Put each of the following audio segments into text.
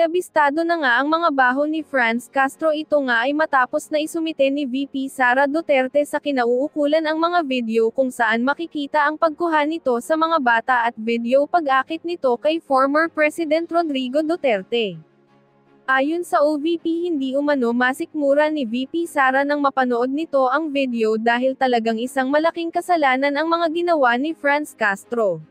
Inabistado na nga ang mga baho ni Franz Castro. Ito nga ay matapos na isumite ni VP Sara Duterte sa kinauukulan ang mga video kung saan makikita ang pagkuha nito sa mga bata at video pag-akit nito kay former President Rodrigo Duterte. Ayon sa OVP, hindi umano masikmura ni VP Sara nang mapanood nito ang video dahil talagang isang malaking kasalanan ang mga ginawa ni Franz Castro.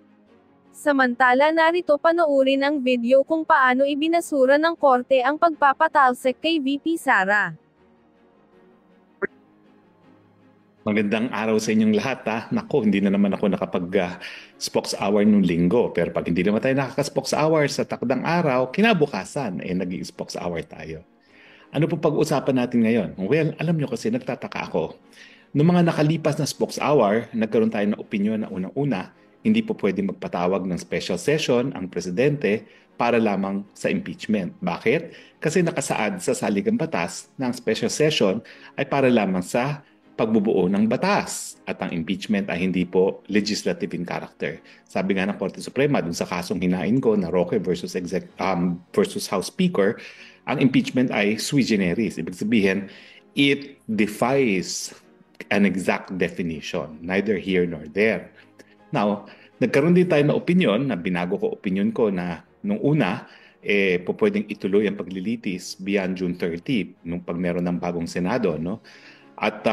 Samantala, narito panoorin ang video kung paano ibinasura ng korte ang pagpapatalsik kay VP Sara. Magandang araw sa inyong lahat ha. Nako, hindi na naman ako nakapag-spokes hour nung linggo. Pero pag hindi naman tayo nakaka-spokes hour sa takdang araw, kinabukasan, nag-i-spokes hour tayo. Ano po pag-uusapan natin ngayon? Well, alam nyo kasi nagtataka ako. Noong mga nakalipas na spokes hour, nagkaroon tayo ng opinion na unang-una, hindi po pwede magpatawag ng special session ang presidente para lamang sa impeachment. Bakit? Kasi nakasaad sa saligang batas na ang special session ay para lamang sa pagbubuo ng batas at ang impeachment ay hindi po legislative in character. Sabi nga ng Korte Suprema dun sa kasong hinain ko na Roque versus House Speaker, ang impeachment ay sui generis. Ibig sabihin, it defies an exact definition, neither here nor there. Now, nagkaroon din tayo ng opinion, na binago ko opinion ko na nung una, po pwedeng ituloy ang paglilitis beyond June 30 nung pag meron ng bagong Senado, no? At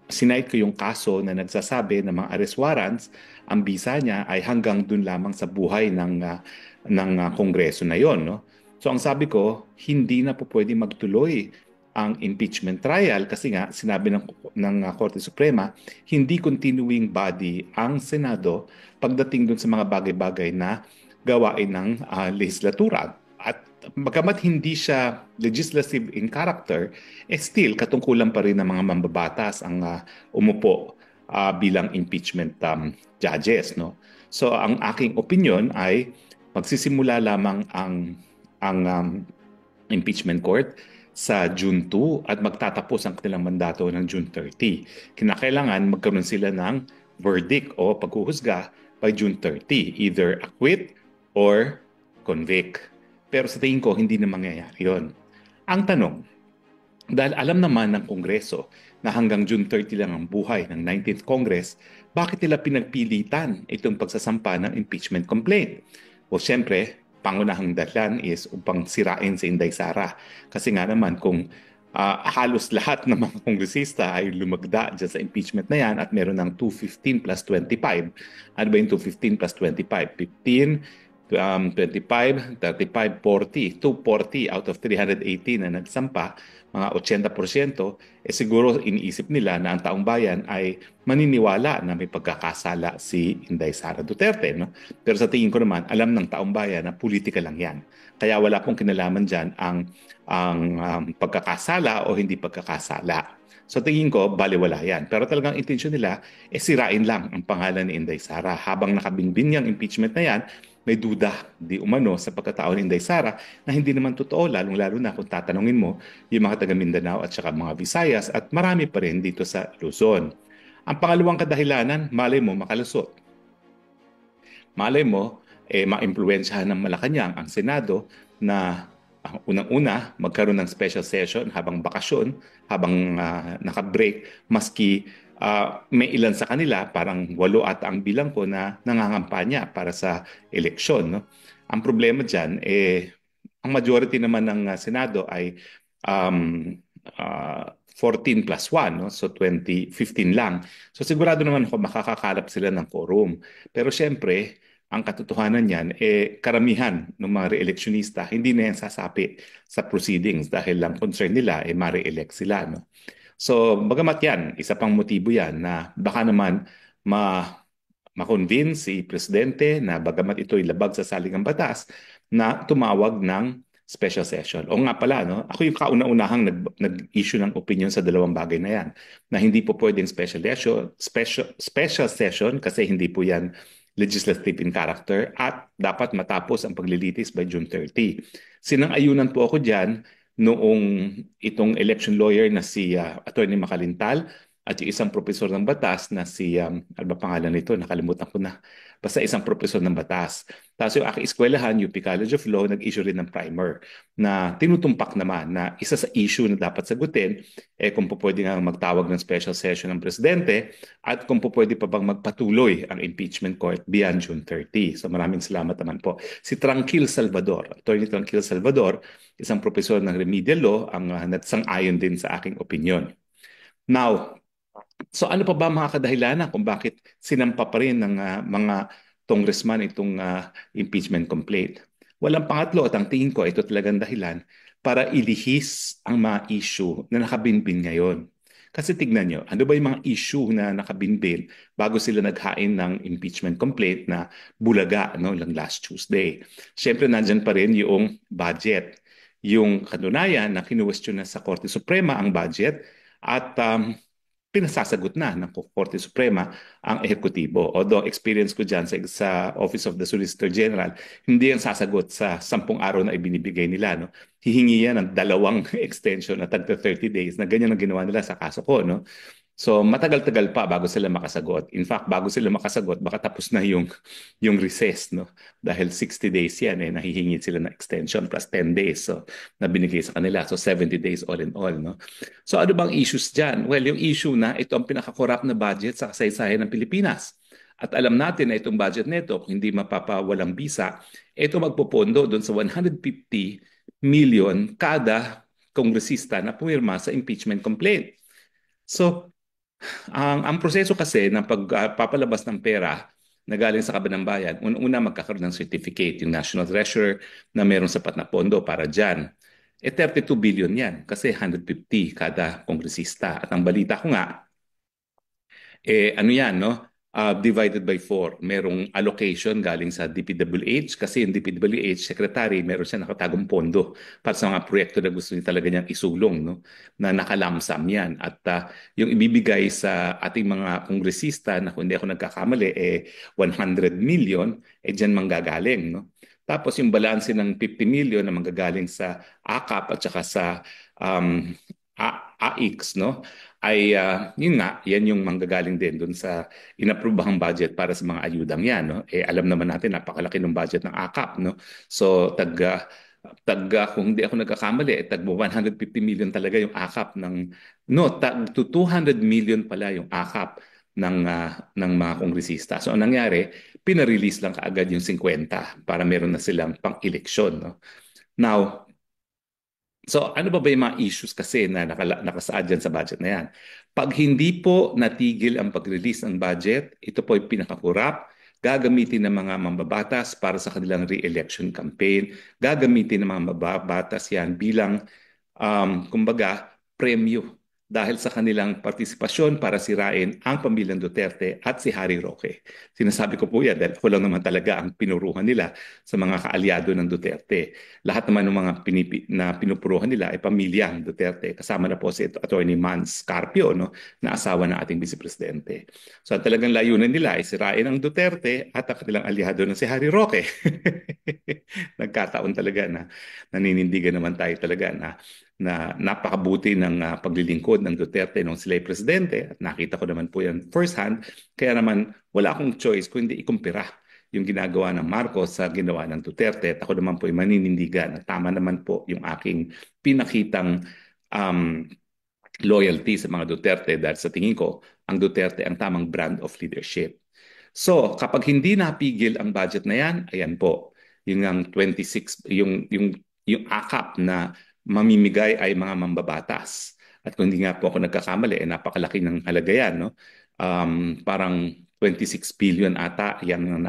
sinite ko yung kaso na nagsasabi na mga arrest warrants, ang bisa niya ay hanggang dun lamang sa buhay ng Kongreso na yon, no? So ang sabi ko, hindi na po pwede magtuloy ang impeachment trial kasi nga sinabi ng Korte Suprema, hindi continuing body ang Senado pagdating dun sa mga bagay-bagay na gawain ng legislatura. At bagamat hindi siya legislative in character, still katungkulan pa rin ng mga mambabatas ang umupo bilang impeachment judges, no? So ang aking opinion ay magsisimula lamang ang impeachment court sa June 2 at magtatapos ang kanilang mandato ng June 30. Kinakailangan magkaroon sila ng verdict o paghuhusga by June 30, either acquit or convict. Pero sa tingin ko, hindi na mangyayari yun. Ang tanong, dahil alam naman ng Kongreso na hanggang June 30 lang ang buhay ng 19th Congress, bakit nila pinagpilitan itong pagsasampa ng impeachment complaint? O siyempre, pangunahang dahilan is upang sirain si Inday Sara. Kasi nga naman kung halos lahat ng mga kongresista ay lumagda dyan sa impeachment na yan at meron ng 215 plus 25. Ano ba yung 215 plus 25? 15, 25, 35, 40. 240 out of 318 na nagsampa, mga 80%, siguro iniisip nila na ang taong bayan ay maniniwala na may pagkakasala si Inday Sara Duterte, no? Pero sa tingin ko naman, alam ng taong bayan na politika lang yan. Kaya wala pong kinalaman dyan ang pagkakasala o hindi pagkakasala. So tingin ko, baliwala yan. Pero talagang intensyon nila, sirain lang ang pangalan ni Inday Sara. Habang nakabinbin yung impeachment na yan, may duda di umano sa pagkatao ni Inday Sara na hindi naman totoo, lalong-lalo na kung tatanungin mo yung mga taga Mindanao at saka mga Visayas at marami pa rin dito sa Luzon. Ang pangalawang kadahilanan, malay mo makalusot. Malay mo, ma-impluwensyahan ng Malacanang ang Senado na unang-una magkaroon ng special session habang bakasyon, habang naka-break, maski may ilan sa kanila, parang 8 ata ang bilang ko na nangangampanya para sa eleksyon, no? Ang problema dyan, ang majority naman ng Senado ay 14 plus 1, no? So 15 lang. So sigurado naman ako makakakalap sila ng quorum. Pero syempre, ang katotohanan niyan, karamihan ng mga re-electionista, hindi na yan sasapi sa proceedings dahil lang concern nila, ma-re-elect sila, no? So, bagamat yan, isa pang motibo yan na baka naman ma-convince si Presidente na bagamat ito'y labag sa saligang batas na tumawag ng special session. O nga pala, no? Ako yung kauna-unahang nag-issue ng opinion sa dalawang bagay na yan, na hindi po pwedeng special session kasi hindi po yan legislative in character at dapat matapos ang paglilitis by June 30. Sinang-ayunan po ako dyan noong itong election lawyer na si Attorney Macalintal at yung isang profesor ng batas na si, ano ba pangalan nito? Nakalimutan ko na. Basta isang profesor ng batas Tapos yung aking eskwelahan, UP College of Law, nag-issue rin ng primer na tinutumpak naman na isa sa issue na dapat sagutin kung po pwede nga magtawag ng special session ng presidente at kung po pwede pa bang magpatuloy ang impeachment court beyond June 30. So maraming salamat naman po. Si Tranquil Salvador, Attorney Tranquil Salvador, isang profesor ng remedial law, ang nagsang-ayon din sa aking opinion. Now, so ano pa ba mga kadahilanan kung bakit sinampa pa rin ng mga congressman itong impeachment complaint? Walang pangatlo at ang tingin ko ito talagang dahilan para ilihis ang mga issue na nakabinbin ngayon. Kasi tignan nyo, ano ba yung mga issue na nakabinbin bago sila naghain ng impeachment complaint na bulaga lang last Tuesday? Siyempre, nandyan pa rin yung budget. Yung katunayan na kinuwestiyon na sa Korte Suprema ang budget at pinasasagot na ng Korte Suprema ang ehekutibo. Although experience ko dyan sa Office of the Solicitor General, hindi yan sasagot sa 10 araw na ibinibigay nila. No? Hihingi yan ng 2 extension na tagta 30 days na ganyan ang ginawa nila sa kaso ko. No? So matagal-tagal pa bago sila makasagot. In fact, bago sila makasagot, baka tapos na yung recess. No? Dahil 60 days yan, nahihingi sila ng extension plus 10 days na binigay sa kanila. So 70 days all in all. No? So ano bang issues dyan? Well, yung issue na ito ang pinakakorap na budget sa kasaysayan ng Pilipinas. At alam natin na itong budget nito, kung hindi mapapawalang bisa, ito magpupondo doon sa 150 million kada kongresista na pumirma sa impeachment complaint. So, ang proseso kasi ng pagpapalabas ng pera na galing sa kaban ng bayan, una magkakaroon ng certificate, yung National Treasurer na mayroong sapat na pondo para dyan. 32 billion yan kasi 150 kada kongresista. At ang balita ko nga, ano yan, no? Divided by 4. Merong allocation galing sa DPWH kasi yung DPWH secretary, meron siya nakatagong pondo para sa mga proyekto na gusto niya talaga niyang isulong, no? Na nakalamsam yan. At yung ibibigay sa ating mga kongresista na kung hindi ako nagkakamali, 100 million, dyan manggagaling, no? Tapos yung balanse ng 50 million na manggagaling sa AKAP at saka sa AIX, no? Ay yun nga, yan yung manggagaling din dun sa inaprubahang budget para sa mga ayudang yan, no? Alam naman natin napakalaki ng budget ng AKAP, no? So kung hindi ako nagkakamali, tag 150 million talaga yung AKAP tag to 200 million pala yung AKAP ng mga kongresista. So ang nangyari, pinarelease lang kaagad yung 50 para meron na silang pang-eleksyon, no? Now, so ano ba yung mga issues kasi na nakasaad dyan sa budget na yan? Pag hindi po natigil ang pag-release ng budget, ito po ay pinakakurap, gagamitin ng mga mambabatas para sa kanilang re-election campaign, gagamitin ng mga mambabatas yan bilang, kumbaga, premyo dahil sa kanilang partisipasyon para sirain ang pamilyang Duterte at si Harry Roque. Sinasabi ko po yan dahil ako lang naman talaga ang pinuruhan nila sa mga kaalyado ng Duterte. Lahat naman ng mga pinupuruhan nila ay pamilyang Duterte. Kasama na po si Attorney Mans Carpio, no, na asawa ng ating Vice Presidente. So talagang layunan nila ay sirain ang Duterte at ang kanilang alyado na si Harry Roque. Nagkataon talaga na naninindigan naman tayo talaga na napakabuti ng paglilingkod ng Duterte nung sila ay presidente at nakita ko naman po yan first hand. Kaya naman wala akong choice kundi ikumpira yung ginagawa ng Marcos sa ginawa ng Duterte. At ako naman po ay maninindigan at tama naman po yung aking pinakitang loyalty sa mga Duterte dahil sa tingin ko ang Duterte ang tamang brand of leadership. So kapag hindi napigil ang budget na yan, ayan po, yung ang 26, yung AKAP na mamimigay ay mga mambabatas. At kung hindi nga po ako nagkakamali, napakalaki ng halaga yan, no? Parang 26 billion ata yan ang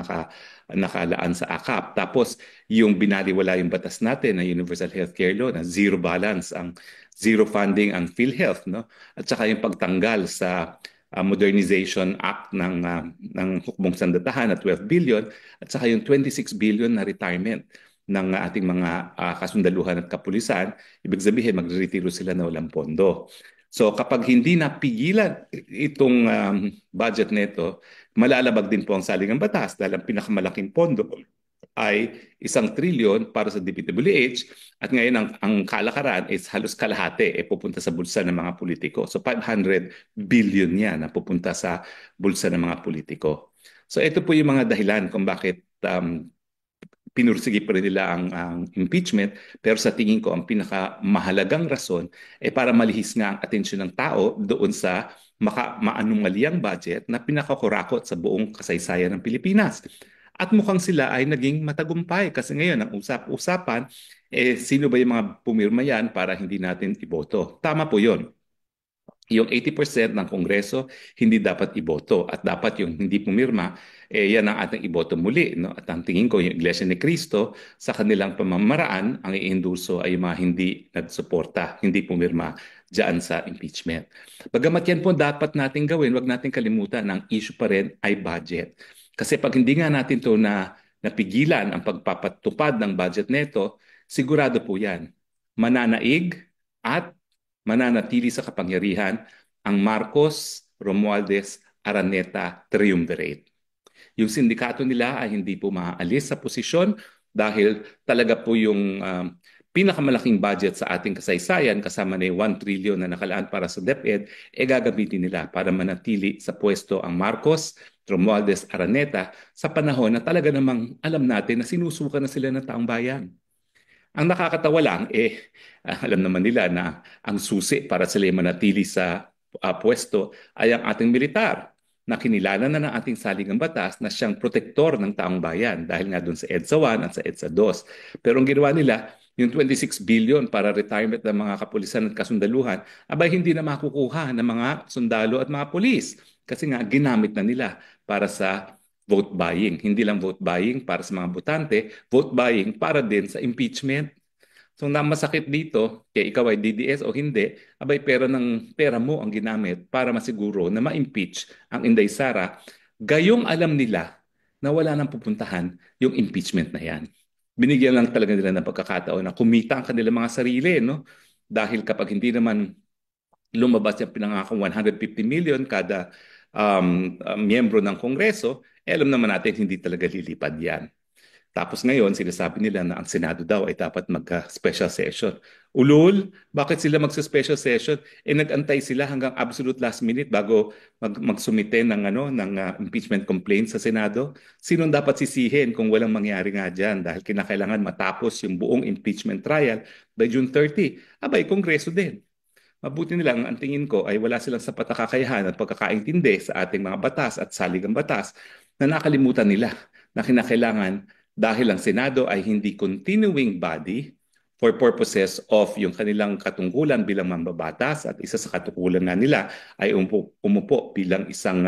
nakalaan sa AKAP. Tapos yung binaliwala yung batas natin na Universal Healthcare Law na zero balance, zero funding ang PhilHealth, no? At saka yung pagtanggal sa Modernization Act ng Hukbong Sandatahan na 12 billion at saka yung 26 billion na retirement ng ating mga kasundaluhan at kapulisan, ibig sabihin magre-retiro sila na walang pondo. So kapag hindi napigilan itong budget nito, malalabag din po ang saligang batas dahil ang pinakamalaking pondo ay 1 trilyon para sa DPWH at ngayon ang kalakaran is halos kalahati pupunta sa bulsa ng mga politiko. So 500 billion yan na pupunta sa bulsa ng mga politiko. So ito po yung mga dahilan kung bakit pinursige pa rin nila ang impeachment. Pero sa tingin ko, ang pinakamahalagang rason ay para malihis nga ang atensyon ng tao doon sa maanumalyang budget na pinakakurakot sa buong kasaysayan ng Pilipinas. At mukhang sila ay naging matagumpay kasi ngayon ang usap-usapan, sino ba yung mga pumirma yan para hindi natin iboto? Tama po yun. Yung 80% ng Kongreso hindi dapat iboto at dapat yung hindi pumirma, yan ang ating iboto muli. No? At ang tingin ko, yung Iglesia ni Cristo, sa kanilang pamamaraan, ang iendurso ay yung mga hindi nagsuporta, hindi pumirma dyan sa impeachment. Bagamat yan po dapat natin gawin, wag natin kalimutan, ang issue pa rin ay budget. Kasi pag hindi nga natin to napigilan ang pagpapatupad ng budget neto, sigurado po yan, mananaig at mananatili sa kapangyarihan ang Marcos, Romualdez, Araneta Triumvirate. Yung sindikato nila ay hindi po maaalis sa posisyon dahil talaga po yung pinakamalaking budget sa ating kasaysayan kasama na yung 1 trillion na nakalaan para sa DepEd, gagamitin nila para manatili sa pwesto ang Marcos, Romualdez, Araneta sa panahon na talaga namang alam natin na sinusuka na sila ng taong bayan. Ang nakakatawa lang, alam naman nila na ang susi para sila manatili sa pwesto ay ang ating militar na kinilala na ng ating saligang batas na siyang protektor ng taong bayan dahil nga doon sa EDSA 1 at sa EDSA 2. Pero ang ginawa nila, yung 26 billion para retirement ng mga kapulisan at kasundaluhan, abay hindi na makukuha ng mga sundalo at mga pulis kasi nga ginamit na nila para sa vote buying. Hindi lang vote buying para sa mga botante, vote buying para din sa impeachment. So masakit dito, kaya ikaw ay DDS o hindi, abay pera mo ang ginamit para masiguro na ma-impeach ang Inday Sara. Gayong alam nila na wala nang pupuntahan yung impeachment na yan. Binigyan lang talaga nila ng pagkakataon na kumita ang kanilang mga sarili, no? Dahil kapag hindi naman lumabas yung pinangakong 150 million kada miyembro ng Kongreso, alam naman natin hindi talaga lilipad yan. Tapos ngayon, sinasabi nila na ang Senado daw ay dapat magka-special session. Ulul, bakit sila magsa-special session? Nag-antay sila hanggang absolute last minute bago magsumite ng impeachment complaint sa Senado. Sinong dapat sisihin kung walang mangyari nga dyan? Dahil kinakailangan matapos yung buong impeachment trial by June 30. Abay, Kongreso din. Mabuti nilang ang tingin ko ay wala silang sapat na kakayahan at pagkakaintindi sa ating mga batas at saligang batas na nakalimutan nila na kinakailangan dahil ang Senado ay hindi continuing body for purposes of yung kanilang katungkulan bilang mambabatas at isa sa katungkulan nga nila ay umupo bilang isang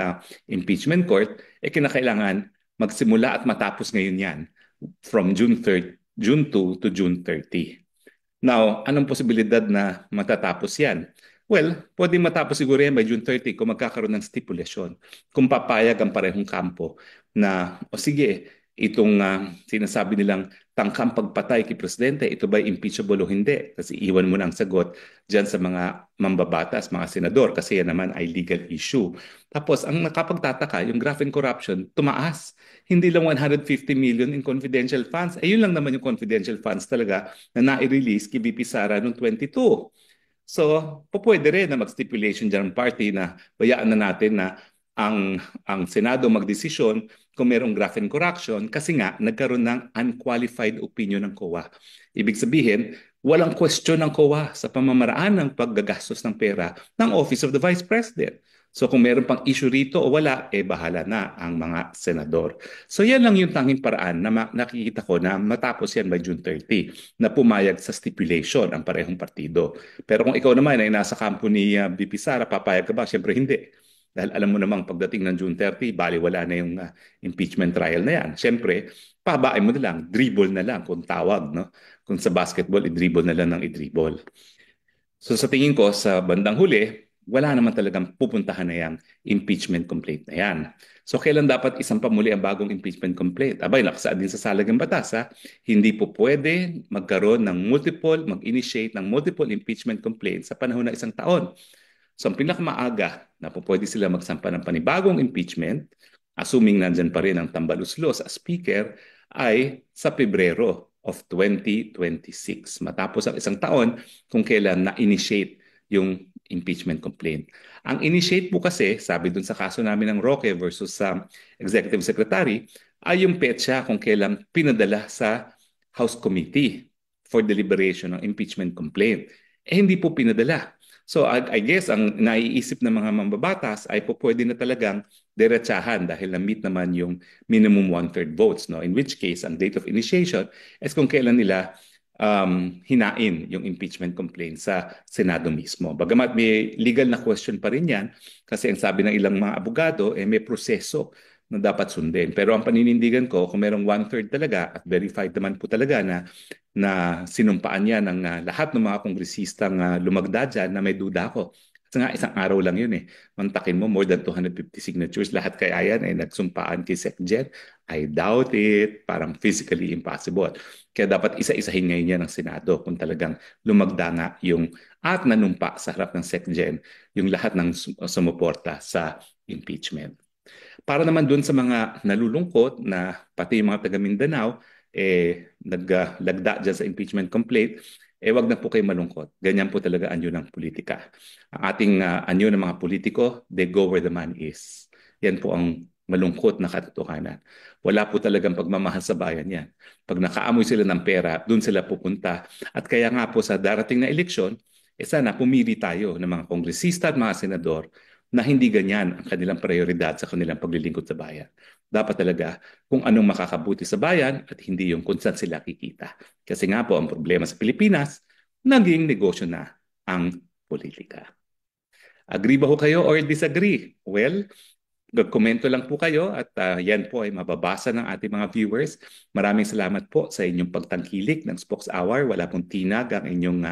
impeachment court, kinakailangan magsimula at matapos ngayon yan from June 2 to June 30. Now, anong posibilidad na matatapos yan? Well, pwedeng matapos siguro yan by June 30 kung magkakaroon ng stipulation. Kung papayag ang parehong kampo na, o sige, itong sinasabi nilang tangkang pagpatay kay Presidente, ito ba impeachable o hindi? Kasi iwan mo na ang sagot dyan sa mga mambabatas, mga senador, kasi yan naman ay legal issue. Tapos, ang nakapagtataka, yung graft and corruption, tumaas. Hindi lang 150 million in confidential funds. Ayun lang naman yung confidential funds talaga na nai-release kay VP Sara noong 22. So, pwede rin na mag-stipulation dyan ng party na bayaan na natin na ang Senado magdesisyon kung mayroong graft and corruption kasi nga nagkaroon ng unqualified opinion ng COA. Ibig sabihin, walang question ng COA sa pamamaraan ng paggagastos ng pera ng Office of the Vice President. So kung meron pang issue rito o wala, bahala na ang mga senador. So yan lang yung tanging paraan na nakikita ko na matapos yan by June 30 na pumayag sa stipulation ang parehong partido. Pero kung ikaw naman ay nasa kampo ni VP Sara, papayag ka ba? Siyempre hindi. Dahil alam mo namang pagdating ng June 30, baliwala na yung impeachment trial na yan. Siyempre, pabain mo na lang, dribble na lang kung tawag. No? Kung sa basketball, i-dribble na lang ng i-dribble. So sa tingin ko, sa bandang huli, wala naman talagang pupuntahan na yung impeachment complaint na yan. So kailan dapat isang pamuli ang bagong impeachment complaint? Abay, nakasaad din sa salagang batas. Hindi po pwede magkaroon ng mag-initiate ng multiple impeachment complaints sa panahon ng isang taon. So ang pinakamaaga na po pwede sila magsampa ng panibagong impeachment, assuming nandyan pa rin ang tambaluslos as speaker, ay sa Pebrero of 2026. Matapos ang isang taon kung kailan na-initiate yung impeachment complaint. Ang initiate po kasi, sabi dun sa kaso namin ng Roque versus sa executive secretary, ay yung petsa kung kailan pinadala sa House Committee for deliberation ng impeachment complaint. Hindi po pinadala. So I guess ang naiisip ng mga mambabatas ay po pwede na talagang diretsahan dahil na-meet naman yung minimum one-third votes. No? In which case, ang date of initiation is kung kailan nila hinain yung impeachment complaint sa Senado mismo. Bagamat may legal na question pa rin yan kasi ang sabi ng ilang mga abogado, may proseso na dapat sundin. Pero ang paninindigan ko, kung merong one-third talaga at verified naman po talaga na sinumpaan niya ng lahat ng mga kongresistang lumagda dyan na may duda ako. Kasi nga isang araw lang yun eh. Mantakin mo more than 250 signatures. Lahat kaya yan ay nagsumpaan kay SecGen. I doubt it. Parang physically impossible. Kaya dapat isa-isahin ngayon yan ng Senado kung talagang lumagda nga yung at nanumpa sa harap ng SecGen yung lahat ng sumuporta sa impeachment. Para naman doon sa mga nalulungkot na pati yung mga taga Mindanao, naglagda dyan sa impeachment complaint, wag na po kayo malungkot. Ganyan po talaga anyo ng politika. Ang ating anyo ng mga politiko, they go where the man is. Yan po ang malungkot na katotohanan. Wala po talagang pagmamahal sa bayan yan. Pag nakaamoy sila ng pera, doon sila pupunta. At kaya nga po sa darating na eleksyon, sana pumili tayo ng mga kongresista at mga senador na hindi ganyan ang kanilang prioridad sa kanilang paglilingkod sa bayan. Dapat talaga kung anong makakabuti sa bayan at hindi yung kung saan sila kikita. Kasi nga po ang problema sa Pilipinas, naging negosyo na ang politika. Agree ba ho kayo or disagree? Well, komento lang po kayo at yan po ay mababasa ng ating mga viewers. Maraming salamat po sa inyong pagtangkilik ng Spokes Hour. Wala pong tinag ang inyong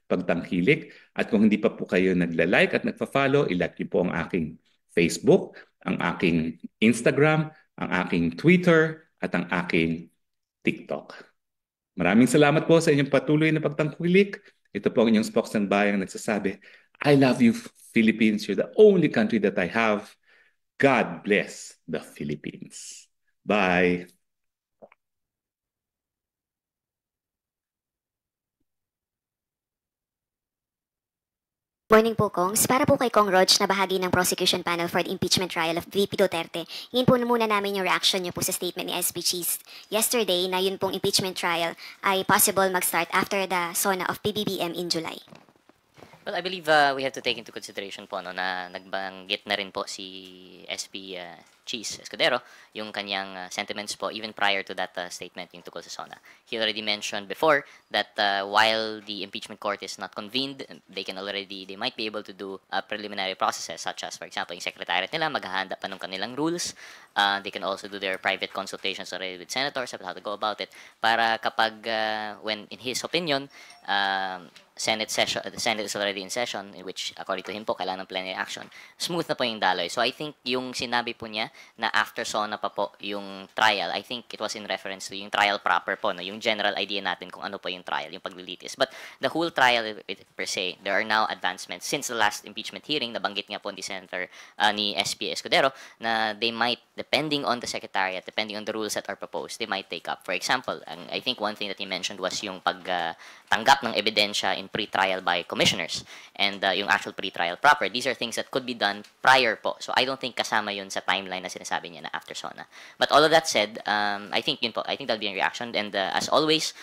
pagtangkilik. At kung hindi pa po kayo nagla-like at nagpa-follow, ilike niyo po ang aking Facebook, ang aking Instagram, ang aking Twitter, at ang aking TikTok. Maraming salamat po sa inyong patuloy na pagtangkilik. Ito po ang inyong Spokes ng Bayang nagsasabi, I love you, Philippines. You're the only country that I have. God bless the Philippines. Bye. Morning po, Kongs. Para po kay Kong Rog na bahagi ng prosecution panel for the impeachment trial of VP Duterte, ngayon po muna namin yung reaction niyo po sa statement ni SP Cheese yesterday na yun pong impeachment trial ay possible mag-start after the SONA of PBBM in July. Well, I believe we have to take into consideration po no, na nagbanggit na rin po si SP Cheese Escudero yung kanyang sentiments po even prior to that statement yung tungkol sa SONA. He already mentioned before that while the impeachment court is not convened, they might be able to do preliminary processes such as, for example, yung secretariat nila maghahanda pa ng kanilang rules. They can also do their private consultations already with senators about how to go about it para kapag when in his opinion Senate is already in session, in which according to him po kailangan ng plenary action, smooth na po yung daloy. So I think yung sinabi po niya na after SONA pa po yung trial, I think it was in reference to yung trial proper po, no? Yung general idea natin kung ano po yung trial, yung paglilitis. But the whole trial per se, there are now advancements since the last impeachment hearing, nabanggit nga po ni Senator ni SP Escudero na they might, depending on the secretariat, depending on the rules that are proposed, they might take up. For example, I think one thing that he mentioned was yung pagtanggap ng ebidensya in pre-trial by commissioners and yung actual pre-trial proper. These are things that could be done prior po. So I don't think kasama yun sa timeline na sinasabi niya na after SONA. But all of that said, I think yun po, I think that'll be a reaction. And as always,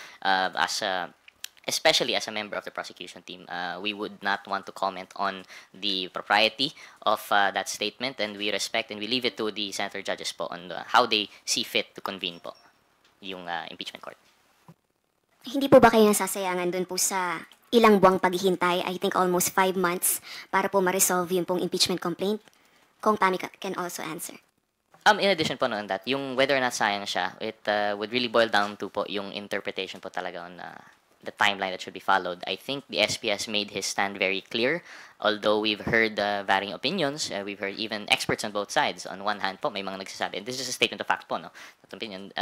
especially as a member of the prosecution team, we would not want to comment on the propriety of that statement, and we respect and we leave it to the senator judges po on how they see fit to convene po yung impeachment court. Hindi po ba kayo nasasayangan dun po sa ilang buwang paghihintay, I think almost 5 months, para po ma-resolve yung pong impeachment complaint? Kung Tami can also answer. In addition po on that, yung whether or not sayang siya, it would really boil down to po yung interpretation po talaga on the timeline that should be followed. I think the SPS made his stand very clear. Although we've heard varying opinions, we've heard even experts on both sides. On one hand po, may mga nagsasabi, and this is a statement of fact po, no? That opinion,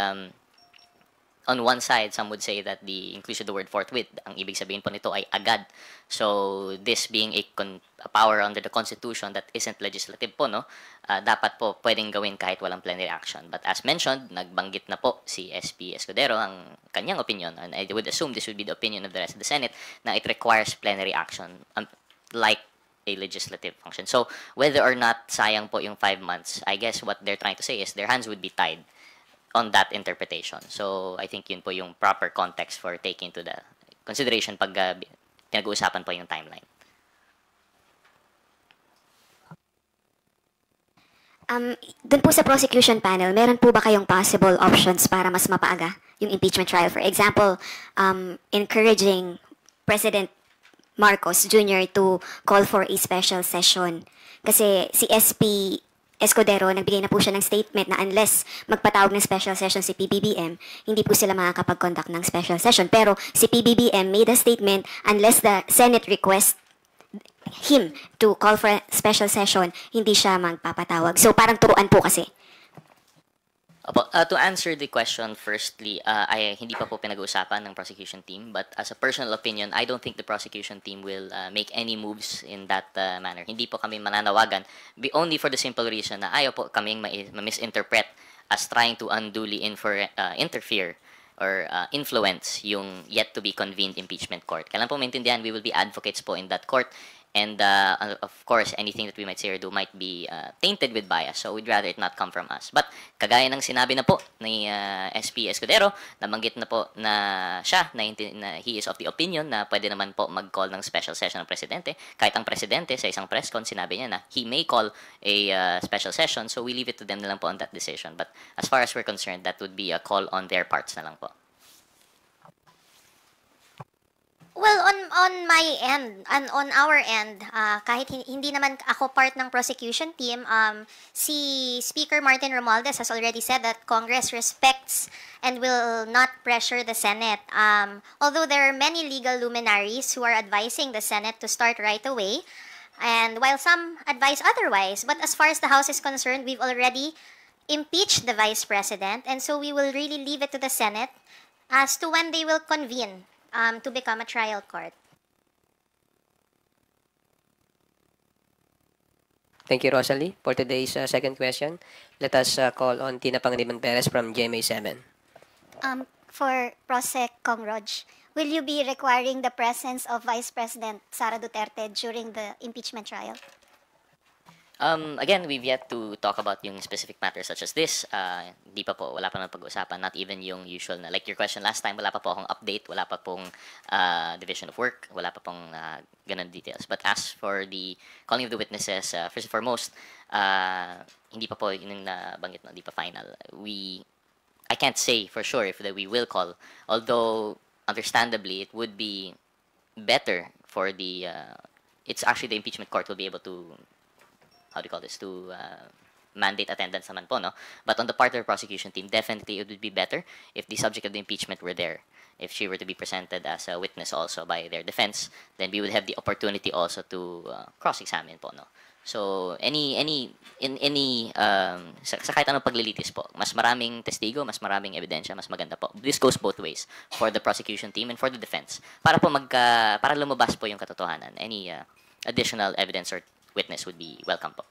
on one side, some would say that the inclusion of the word forthwith, ang ibig sabihin po nito ay agad. So, this being a power under the Constitution that isn't legislative po, no? Dapat po pwedeng gawin kahit walang plenary action. But as mentioned, nagbanggit na po si SP Escudero ang kanyang opinion, and I would assume this would be the opinion of the rest of the Senate, na it requires plenary action, like a legislative function. So, whether or not sayang po yung 5 months, I guess what they're trying to say is their hands would be tied on that interpretation. So I think yun po yung proper context for taking to the consideration pag pinag-uusapan po yung timeline. Dun po sa prosecution panel, meron po ba kayong possible options para mas mapaaga yung impeachment trial? For example, encouraging President Marcos Jr. to call for a special session. Kasi si SP Escudero, nagbigay na po siya ng statement na unless magpatawag ng special session si PBBM, hindi po sila makakapag-conduct ng special session. Pero si PBBM made a statement unless the Senate requests him to call for a special session, hindi siya magpapatawag. So parang turuan po kasi. Opo, to answer the question, firstly, hindi pa po pinag-uusapan ng prosecution team, but as a personal opinion, I don't think the prosecution team will make any moves in that manner. Hindi po kami mananawagan, only for the simple reason na ayaw po kaming ma-misinterpret as trying to unduly interfere or influence yung yet to be convened impeachment court. Kailan po maintindihan, we will be advocates po in that court. And of course, anything that we might say or do might be tainted with bias. So we'd rather it not come from us. But kagaya ng sinabi na po ni SP Escudero, nabanggit na po na siya, na he is of the opinion na pwede naman po mag-call ng special session ng presidente. Kahit ang presidente sa isang press con, sinabi niya na he may call a special session. So we leave it to them na lang po on that decision. But as far as we're concerned, that would be a call on their parts na lang po. Well, on my end, and on our end, kahit hindi naman ako part ng prosecution team, si Speaker Martin Romualdez has already said that Congress respects and will not pressure the Senate. Although there are many legal luminaries who are advising the Senate to start right away, and while some advise otherwise, but as far as the House is concerned, we've already impeached the Vice President, and so we will really leave it to the Senate as to when they will convene to become a trial court. Thank you, Rosalie. For today's second question, let us call on Tina Pangilinan Perez from GMA7. For Prosec Congroj, will you be requiring the presence of Vice President Sara Duterte during the impeachment trial? Again, we've yet to talk about yung specific matters such as this. Di pa po, wala pa naman pag-uusapan. Not even yung usual na, like your question last time, wala pa po akong update, wala pa pong division of work, wala pa pong ganun details. But as for the calling of the witnesses, first and foremost, hindi pa po yung nabanggit na, hindi pa final. I can't say for sure if that we will call, although understandably, it would be better for the, it's actually the impeachment court will be able to to mandate attendance naman po, no? But on the part of the prosecution team, definitely it would be better if the subject of the impeachment were there. If she were to be presented as a witness also by their defense, then we would have the opportunity also to cross-examine po, no? So, sa kahit anong paglilitis po, mas maraming testigo, mas maraming ebidensya, mas maganda po. This goes both ways, for the prosecution team and for the defense. Para po para lumabas po yung katotohanan. Any additional evidence or witness would be welcome po.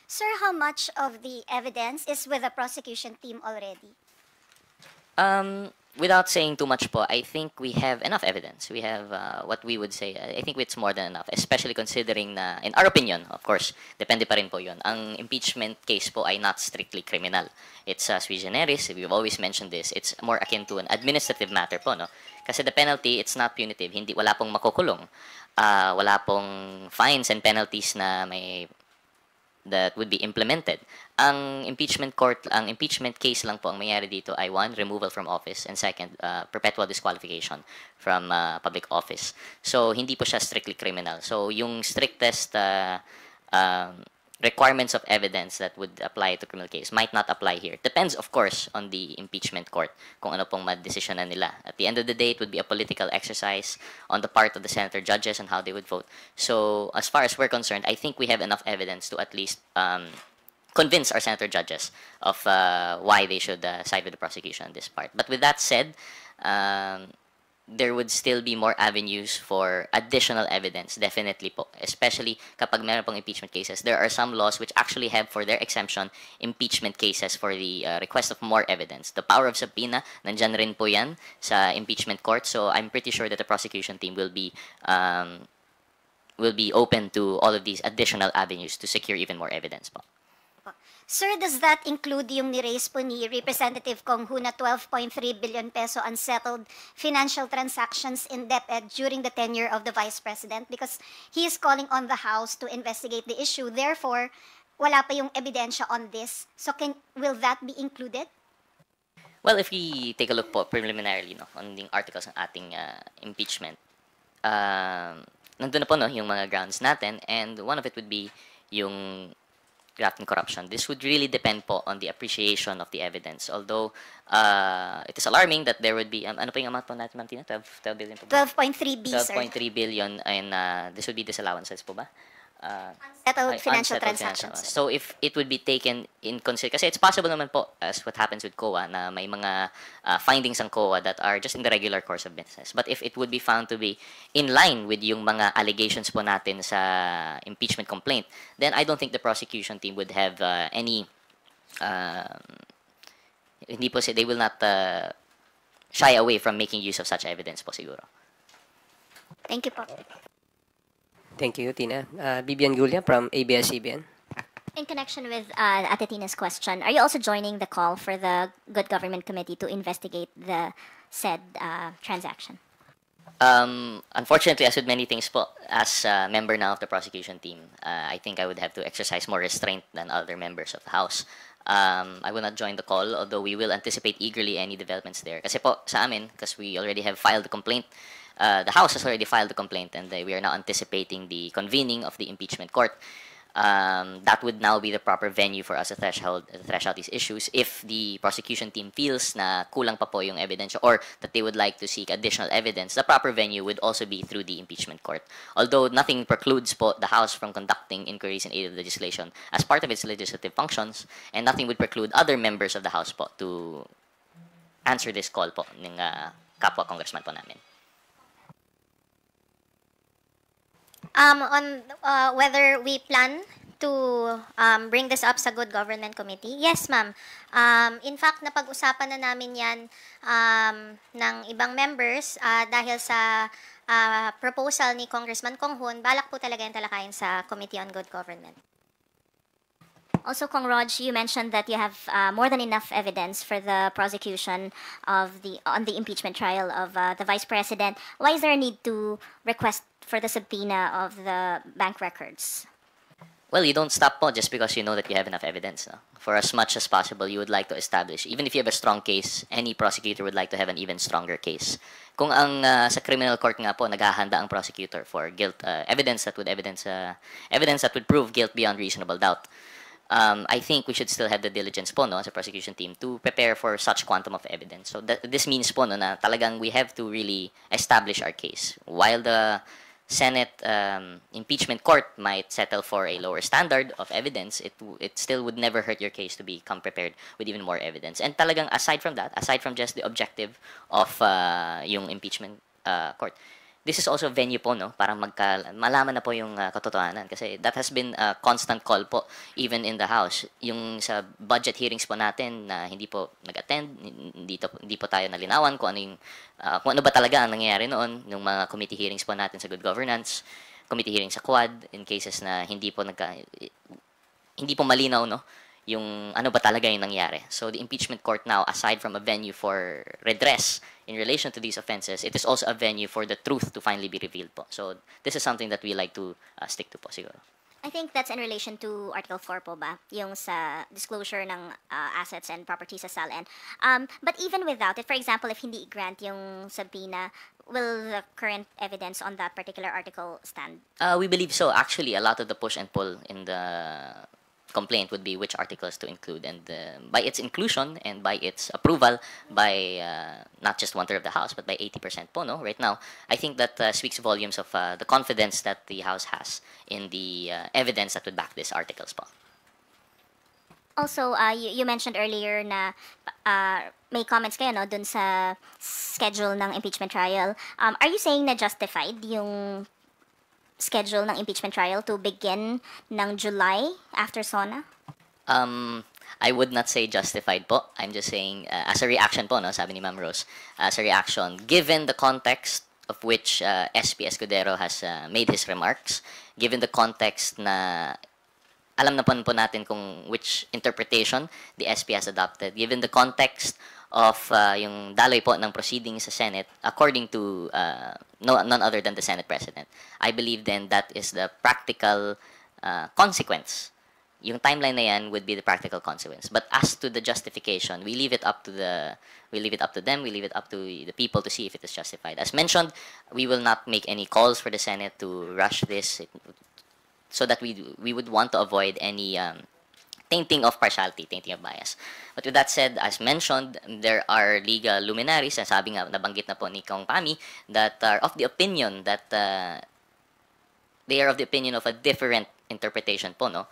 Sir, how much of the evidence is with the prosecution team already? Without saying too much po, I think we have enough evidence. We have what we would say, I think it's more than enough, especially considering na, in our opinion, of course, depende pa rin po yun. Ang impeachment case po ay not strictly criminal. It's sui generis, we've always mentioned this, it's more akin to an administrative matter po, no? Kasi the penalty, it's not punitive, wala pong makukulong. Wala pong fines and penalties na that would be implemented. Ang impeachment case lang po ang mayayari dito ay one, removal from office, and second, perpetual disqualification from public office. So hindi po siya strictly criminal. So yung strictest requirements of evidence that would apply to criminal case might not apply here. Depends, of course, on the impeachment court kung ano pong madesisyonan nila. At the end of the day, it would be a political exercise on the part of the senator judges and how they would vote. So, as far as we're concerned, I think we have enough evidence to at least convince our senator judges of why they should side with the prosecution on this part. But with that said, there would still be more avenues for additional evidence, definitely po. Especially kapag meron pong impeachment cases. There are some laws which actually have for their exemption impeachment cases for the request of more evidence. The power of subpoena, nandyan rin po yan sa impeachment court. So I'm pretty sure that the prosecution team will be open to all of these additional avenues to secure even more evidence po. po. Sir, does that include yung ni-raise po ni Representative Kong Hu na 12.3 billion peso unsettled financial transactions in DepEd during the tenure of the Vice President? Because he is calling on the House to investigate the issue. Therefore, wala pa yung ebidensya on this. So will that be included? Well, if we take a look po preliminarily no, on the articles ng ating impeachment, nandun na po no, yung mga grounds natin, and one of it would be yung graft and corruption. This would really depend po on the appreciation of the evidence. Although, it is alarming that there would be, ano pa yung amount po natin, Ma'am Tina? 12 billion po ba? 12.3 B, sir. 12.3 billion, and this would be disallowances po ba? Unsettled financial unsettled transactions. So if it would be taken in consideration, kasi it's possible naman po, as what happens with COA, na may mga findings ng COA that are just in the regular course of business. But if it would be found to be in line with yung mga allegations po natin sa impeachment complaint, then I don't think the prosecution team would have any, hindi po, they will not shy away from making use of such evidence po siguro. Thank you po. Thank you, Tina. Bibian Gulia from ABS-CBN. In connection with Ate Tina's question, are you also joining the call for the Good Government Committee to investigate the said transaction? Unfortunately, as with many things po, as a member now of the prosecution team, I think I would have to exercise more restraint than other members of the House. I will not join the call, although we will anticipate eagerly any developments there. Kasi po, sa amin, because we already have filed the complaint, the House has already filed the complaint, and we are now anticipating the convening of the impeachment court. That would now be the proper venue for us to thresh out these issues. If the prosecution team feels na kulang pa po yung evidence or that they would like to seek additional evidence, the proper venue would also be through the impeachment court. Although nothing precludes po the House from conducting inquiries in aid of legislation as part of its legislative functions, and nothing would preclude other members of the House po to answer this call po ng kapwa congressman po namin. On whether we plan to bring this up sa Good Government Committee? Yes, ma'am. In fact, napag-usapan na namin yan ng ibang members dahil sa proposal ni Congressman Kong Hun, balak po talaga yung talakayin sa Committee on Good Government. Also, Kong Rog, you mentioned that you have more than enough evidence for the prosecution on the impeachment trial of the Vice President. Why is there a need to request for the subpoena of the bank records? Well, you don't stop po just because you know that you have enough evidence. No? For as much as possible, you would like to establish. Even if you have a strong case, any prosecutor would like to have an even stronger case. Kung ang sa criminal court nga po, naghahanda ang prosecutor for guilt, evidence that would prove guilt beyond reasonable doubt. I think we should still have the diligence po no, as a prosecution team to prepare for such quantum of evidence. So this means po no, na talagang we have to really establish our case. While the Senate impeachment court might settle for a lower standard of evidence, it still would never hurt your case to become prepared with even more evidence. And talagang aside from that, aside from just the objective of yung impeachment court, this is also a venue po no para malaman na po yung katotohanan kasi that has been a constant call po even in the House. Yung sa budget hearings po natin na hindi po nag-attend, hindi po tayo nalinawan kung ano ba talaga ang nangyayari noon yung mga committee hearings po natin sa good governance, committee hearings sa Quad in cases na hindi po malinaw no yung ano ba talaga yung nangyari. So the impeachment court now, aside from a venue for redress in relation to these offenses, it is also a venue for the truth to finally be revealed po. So this is something that we like to stick to po siguro. I think that's in relation to Article 4 po ba? Yung sa disclosure ng assets and properties sa SALN. But even without it, for example, if hindi i-grant yung subpoena, will the current evidence on that particular article stand? We believe so. Actually, a lot of the push and pull in the complaint would be which articles to include, and by its inclusion and by its approval by not just 1/3 of the House but by 80% po no right now, I think that speaks volumes of the confidence that the House has in the evidence that would back these articles po. Also, you mentioned earlier na may comments kayo no dun sa schedule ng impeachment trial. Are you saying na justified yung schedule ng impeachment trial to begin ng July after SONA? I would not say justified po. I'm just saying as a reaction po no, sabi ni Ma'am Rose, as a reaction given the context of which SP Escudero has made his remarks, given the context na alam na po natin kung which interpretation the SP has adopted. Given the context of yung daloy po ng proceedings sa Senate, according to none other than the Senate President, I believe then that is the practical consequence. Yung timeline na yan would be the practical consequence. But as to the justification, we leave it up to them, we leave it up to the people to see if it is justified. As mentioned, we will not make any calls for the Senate to rush this, so that we would want to avoid any tainting of partiality, tainting of bias. But with that said, as mentioned, there are legal luminaries, and sabi nga, nabanggit na po ni Kong Pami, that are of the opinion that they are of the opinion of a different interpretation po, no?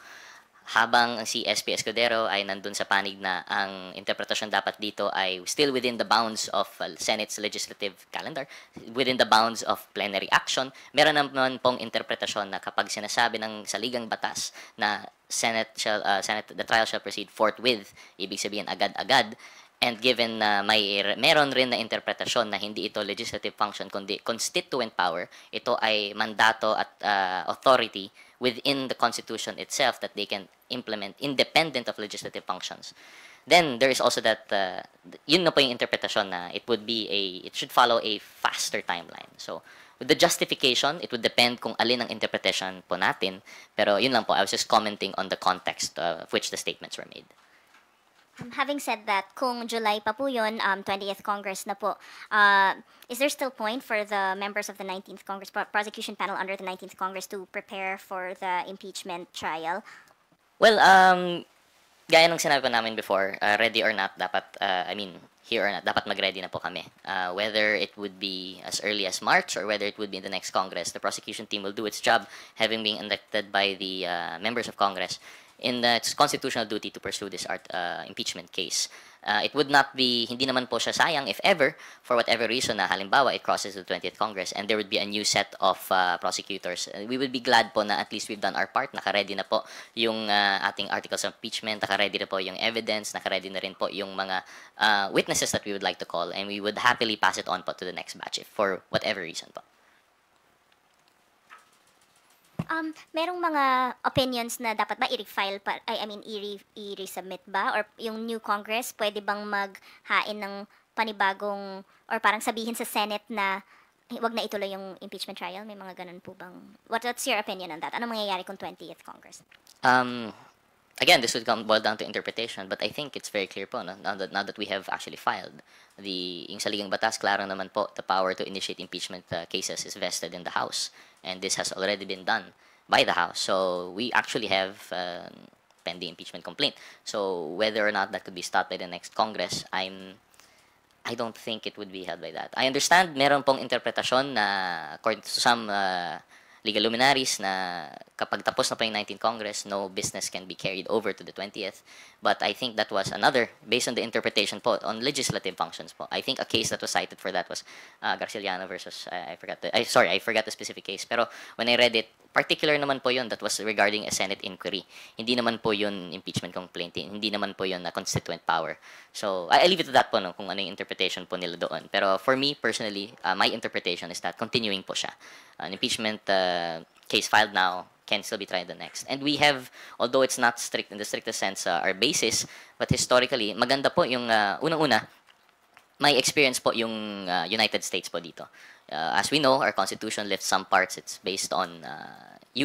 Habang si SP Escudero ay nandun sa panig na ang interpretasyon dapat dito ay still within the bounds of Senate's legislative calendar, within the bounds of plenary action, meron naman pong interpretasyon na kapag sinasabi ng saligang batas na the trial shall proceed forthwith, ibig sabihin agad-agad, and given na meron rin na interpretasyon na hindi ito legislative function kundi constituent power, ito ay mandato at authority within the Constitution itself that they can implement independent of legislative functions. Then there is also that yun na po yung interpretasyon na it should follow a faster timeline. So with the justification, it would depend kung alin ang interpretation po natin, pero yun lang po, I was just commenting on the context of which the statements were made. Having said that, kung July pa po yun, 20th Congress na po, is there still point for the members of the 19th Congress, prosecution panel under the 19th Congress to prepare for the impeachment trial? Well, gaya ng sinabi pa namin before, ready or not, dapat, here or not, dapat mag-ready na po kami. Whether it would be as early as March or whether it would be in the next Congress, the prosecution team will do its job, having been elected by the members of Congress in its constitutional duty to pursue this impeachment case. It would not be, hindi naman po siya sayang if ever, for whatever reason na halimbawa it crosses the 20th Congress and there would be a new set of prosecutors. We would be glad po na at least we've done our part, nakaready na po yung ating articles of impeachment, nakaready na po yung evidence, nakaready na rin po yung mga witnesses that we would like to call, and we would happily pass it on po to the next batch if for whatever reason po. Merong mga opinions na dapat ba i-refile pa, i-resubmit ba? Or yung new Congress, pwede bang maghain ng panibagong, or parang sabihin sa Senate na wag na ituloy yung impeachment trial? May mga ganun po bang? What's your opinion on that? Ano mangyayari kung 20th Congress? Again, this would boil down to interpretation, but I think it's very clear po, no? Now that we have actually filed yung saligang batas, klaro naman po, the power to initiate impeachment cases is vested in the House, and this has already been done by the House. So we actually have pending impeachment complaint. So whether or not that could be stopped by the next Congress, I don't think it would be held by that. I understand meron pong interpretasyon na according to some legal luminaries na kapag tapos na po yung 19th Congress, no business can be carried over to the 20th. But I think that was another, based on the interpretation po, on legislative functions po. I think a case that was cited for that was Garciliano versus, I forgot the specific case. Pero when I read it, particular naman po yun, that was regarding a Senate inquiry. Hindi naman po yun impeachment complaint. Hindi naman po yun na constituent power. So, I leave it to that po, no, kung ano yung interpretation po nila doon. Pero for me, personally, my interpretation is that continuing po siya. An impeachment case filed now can still be tried the next. And we have, although it's not strict in the strictest sense, our basis, but historically, maganda po yung unang-una, may experience po yung United States po dito. As we know, our Constitution lifts some parts. It's based on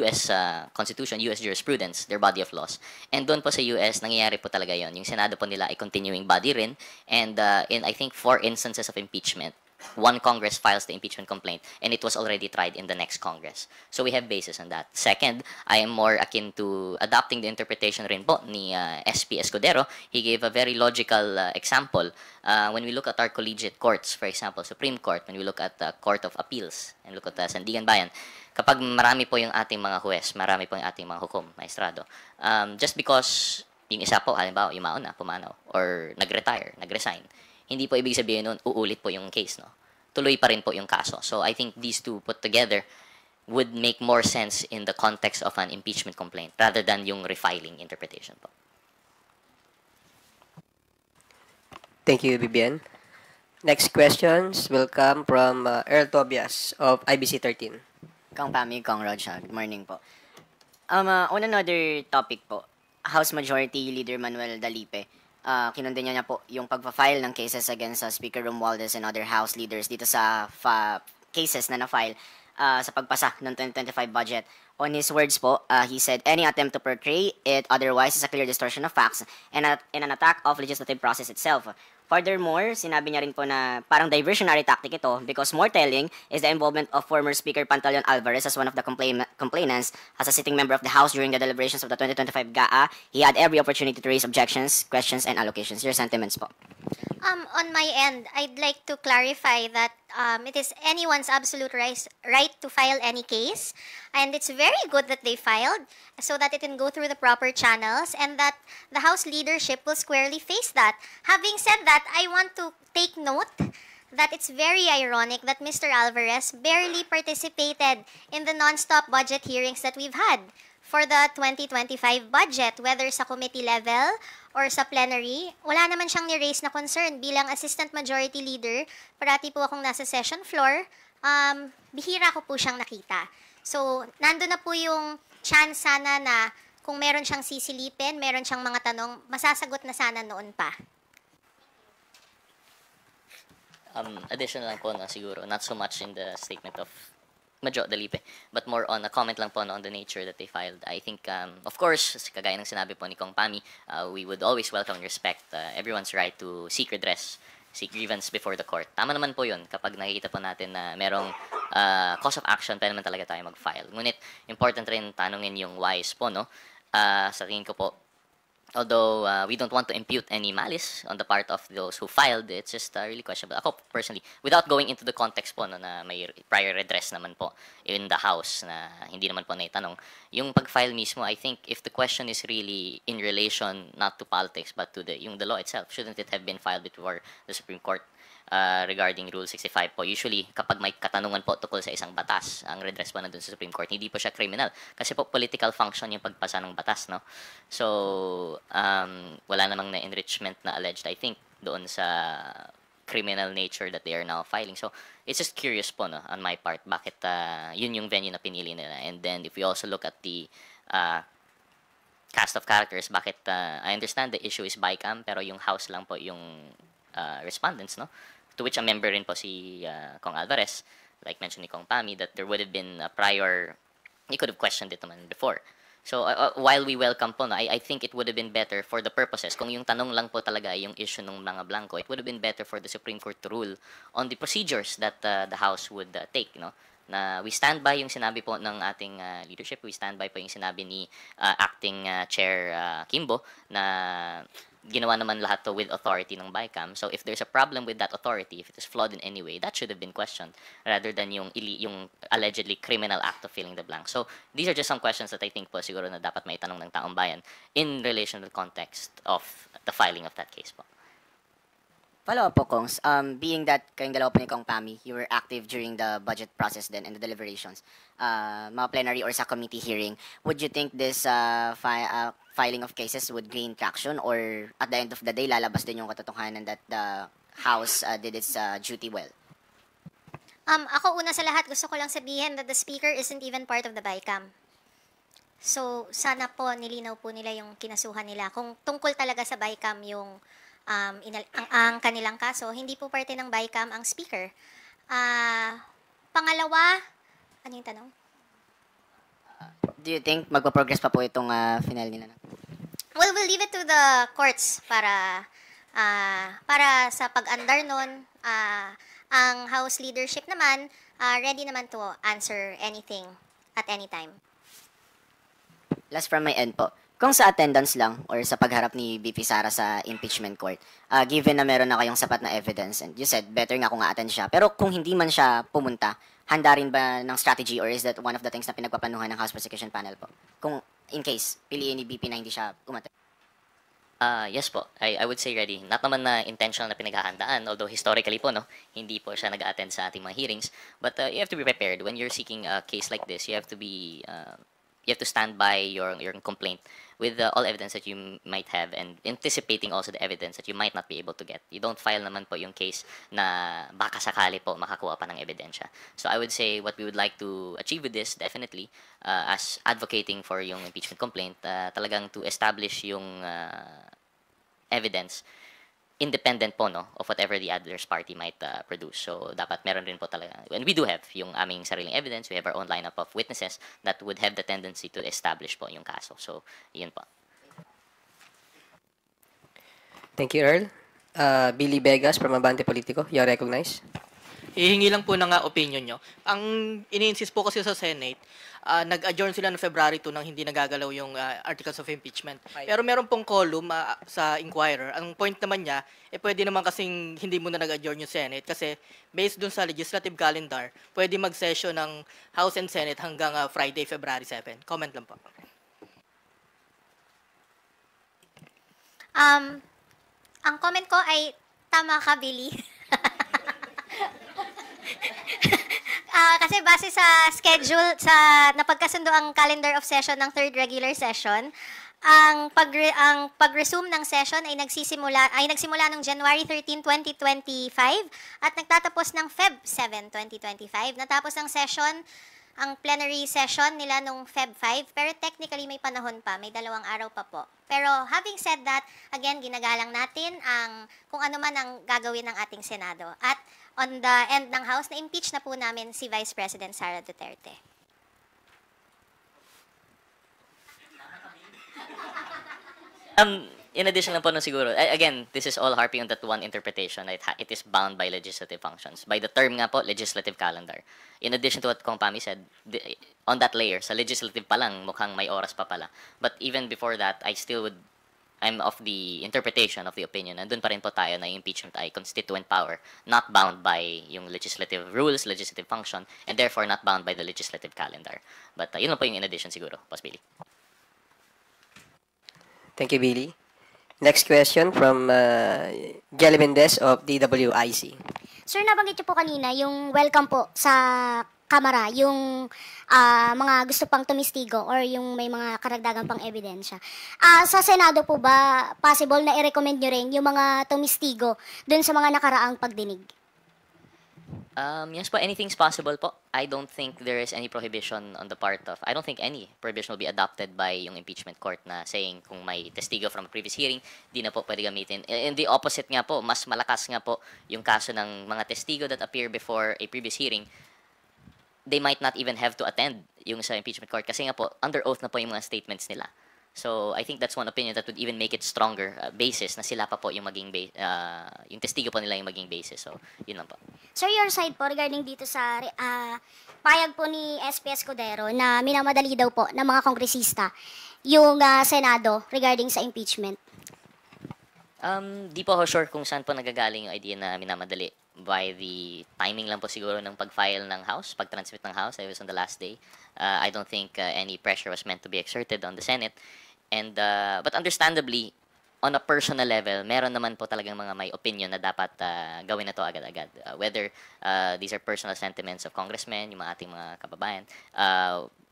U.S. Constitution, U.S. jurisprudence, their body of laws. And doon po sa U.S., nangyayari po talaga yon. Yung Senado po nila ay continuing body rin. And in, I think, 4 instances of impeachment, one Congress files the impeachment complaint, and it was already tried in the next Congress. So we have basis on that. Second, I am more akin to adopting the interpretation rin po ni SP Escudero. He gave a very logical example. When we look at our collegiate courts, for example, Supreme Court, when we look at the Court of Appeals, and look at Sandigan Bayan, kapag marami po yung ating mga huwes, marami po yung ating mga hukom, maestrado, just because yung isa po, halimbawa, yung mauna, pumanaw, or nag-retire, nag-resign, hindi po ibig sabihin nun, uulit po yung case, no? Tuloy pa rin po yung kaso. So I think these two put together would make more sense in the context of an impeachment complaint rather than yung refiling interpretation po. Thank you, Bibian. Next questions will come from Earl Tobias of IBC 13. Kong Pami, Kong Rod siya. Good morning po. On another topic po, House Majority Leader Manuel Dalipe, kinundin niya po yung pagpa-file ng cases against Speaker Romualdez and other House leaders dito sa cases na na-file sa pagpasa ng 2025 budget. On his words po, he said, any attempt to portray it otherwise is a clear distortion of facts and an attack of legislative process itself. Furthermore, sinabi niya rin po na parang diversionary tactic ito because more telling is the involvement of former Speaker Pantaleon Alvarez as one of the complainants. As a sitting member of the House during the deliberations of the 2025 GAA, he had every opportunity to raise objections, questions, and allocations. Your sentiments po. On my end, I'd like to clarify that it is anyone's absolute right to file any case, and it's very good that they filed so that it can go through the proper channels and that the House leadership will squarely face that. Having said that, I want to take note that it's very ironic that Mr. Alvarez barely participated in the non-stop budget hearings that we've had for the 2025 budget, whether sa committee level or sa plenary. Wala naman siyang ni-raise na concern. Bilang Assistant Majority Leader, parati po akong nasa session floor, bihira ko po siyang nakita. So, nando na po yung chance sana na kung meron siyang sisilipin, meron siyang mga tanong, masasagot na sana noon pa. Additional lang po na siguro, not so much in the statement of Majo Dalipe, but more on a comment lang po on the nature that they filed. I think, of course, kagaya ng sinabi po ni Kong Pami, we would always welcome and respect everyone's right to seek redress, seek grievance before the court. Tama naman po yun kapag nakikita po natin na merong cause of action, pwede naman talaga tayo mag-file. Ngunit, important rin tanungin yung whys po, no? Sa tingin ko po, although we don't want to impute any malice on the part of those who filed, it's just really questionable. Ako personally, without going into the context po no, na may prior redress naman po in the House na hindi naman po naitanong, yung pag-file mismo, I think if the question is really in relation not to politics but to the law itself, shouldn't it have been filed before the Supreme Court? Regarding Rule 65 po, usually kapag may katanungan po tukol sa isang batas, ang redress po nandun sa Supreme Court, hindi po siya criminal. Kasi po political function yung pagpasa ng batas, no? So, wala namang na-enrichment na alleged, I think, doon sa criminal nature that they are now filing. So, it's just curious po, no, on my part, bakit yun yung venue na pinili nila. And then, if we also look at the cast of characters, bakit, I understand the issue is BICAM, pero yung House lang po yung respondents, no? To which a member rin po si Kong Alvarez, like mentioned ni Kong Pami, that there would have been a prior, he could have questioned it naman before. So, while we welcome po, no, I think it would have been better for the purposes, kung yung tanong lang po talaga yung issue ng mga blanco, it would have been better for the Supreme Court to rule on the procedures that the House would take, no? Na we stand by yung sinabi po ng ating leadership, we stand by po yung sinabi ni Acting Chair Kimbo na ginawa naman lahat to with authority ng BICAM. So if there's a problem with that authority, if it is flawed in any way, that should have been questioned rather than yung allegedly criminal act of filling the blank. So these are just some questions that I think po siguro na dapat may tanong ng taong bayan in relation to the context of the filing of that case po. Follow-up po, Kongs. Being that kayong dalawa po ni Kong Pami, you were active during the budget process then and the deliberations, mga plenary or sa committee hearing, would you think this filing of cases would gain traction or at the end of the day, lalabas din yung katotohanan that the House did its duty well? Ako una sa lahat, gusto ko lang sabihin that the Speaker isn't even part of the BICAM. So, sana po nilinaw po nila yung kinasuhan nila. Kung tungkol talaga sa BICAM yung ang kanilang kaso, hindi po parte ng BICAM ang Speaker. Pangalawa, ano yung tanong? Do you think magpa-progress pa po itong final nila? Well, we'll leave it to the courts para sa pag-andar nun. Ang House leadership naman, ready naman to answer anything at any time. Last from my end po. Kung sa attendance lang or sa pagharap ni VP Sara sa impeachment court, given na meron na kayong sapat na evidence and you said better nga kung a-attend siya, pero kung hindi man siya pumunta, handa rin ba ng strategy or is that one of the things na pinagpaplanuhan ng House Prosecution Panel po? Kung in case, piliin ni VP na hindi siya umattend. Yes po, I would say ready. Not naman na intentional na pinaghahandaan, although historically po, no, hindi po siya nag-attend sa ating mga hearings. But you have to be prepared. When you're seeking a case like this, you have to you have to stand by your complaint with all evidence that you might have and anticipating also the evidence that you might not be able to get. You don't file naman po yung case na baka sakali po makakuha pa ng ebidensya. So I would say what we would like to achieve with this definitely as advocating for yung impeachment complaint, talagang to establish yung evidence independent po no of whatever the adverse party might produce. So dapat meron rin po talaga, and we do have yung aming sariling evidence, we have our own lineup of witnesses that would have the tendency to establish po yung kaso. So yun po. Thank you, Earl. Billy Vegas from Abante Politico, you're recognized. Hihingi lang po ng opinion nyo. Ang ini-insist po kasi sa Senate, nag-adjourn sila ng February 2 nang hindi nagagalaw yung articles of impeachment. Pero meron pong column sa Inquirer. Ang point naman niya, pwede naman kasing hindi muna nag-adjourn yung Senate kasi based dun sa legislative calendar, pwede mag-session ng House and Senate hanggang Friday, February 7. Comment lang po. Ang comment ko ay, tama ka, Billy. Kasi base sa schedule, sa napagkasundo ang calendar of session ng third regular session, ang pag-resume ng session ay nagsimula ng January 13, 2025 at nagtatapos ng Feb 7, 2025. Natapos ang session, ang plenary session nila nung Feb 5, pero technically may panahon pa, may 2 araw pa po. Pero having said that, again, ginagalang natin kung ano man ang gagawin ng ating Senado. At on the end ng House, na-impeach na po namin si Vice President Sara Duterte. In addition lang po no siguro, again, this is all harping on that one interpretation that it is bound by legislative functions. By the term nga po, legislative calendar. In addition to what Kong Pami said, on that layer, sa legislative pa lang, mukhang may oras pa pala. But even before that, I'm of the interpretation of the opinion, nandun pa rin po tayo na yung impeachment ay constituent power, not bound by yung legislative rules, legislative function, and therefore not bound by the legislative calendar. But yun lang po yung in addition siguro, Boss Billy. Thank you, Billy. Next question from Jelly Mendez of DWIC. Sir, nabanggit niyo po kanina yung welcome po sa Kamara, yung mga gusto pang tumistigo or yung may mga karagdagan pang ebidensya. Sa Senado po ba, possible na i-recommend nyo rin yung mga tumistigo dun sa mga nakaraang pagdinig? Yes po, anything's possible po. I don't think there is any prohibition on the part of, I don't think any prohibition will be adopted by yung impeachment court na saying kung may testigo from a previous hearing, di na po pwede gamitin. In the opposite nga po, mas malakas nga po yung kaso ng mga testigo that appear before a previous hearing. They might not even have to attend yung sa impeachment court kasi nga po, under oath na po yung mga statements nila. So, I think that's one opinion that would even make it stronger basis na sila pa po yung maging yung testigo po nila yung maging basis. So, yun lang po. Sir, your side po regarding dito sa payag po ni SP Escudero na minamadali daw po ng mga kongresista yung Senado regarding sa impeachment. Di po ako sure kung saan po nagagaling yung idea na minamadali. By the timing lang po siguro ng pag-file ng House, pag-transmit ng House. I was on the last day. I don't think any pressure was meant to be exerted on the Senate. And but understandably, on a personal level, meron naman po talagang mga may opinion na dapat gawin na to agad-agad. Whether these are personal sentiments of congressmen, yung mga ating mga kababayan,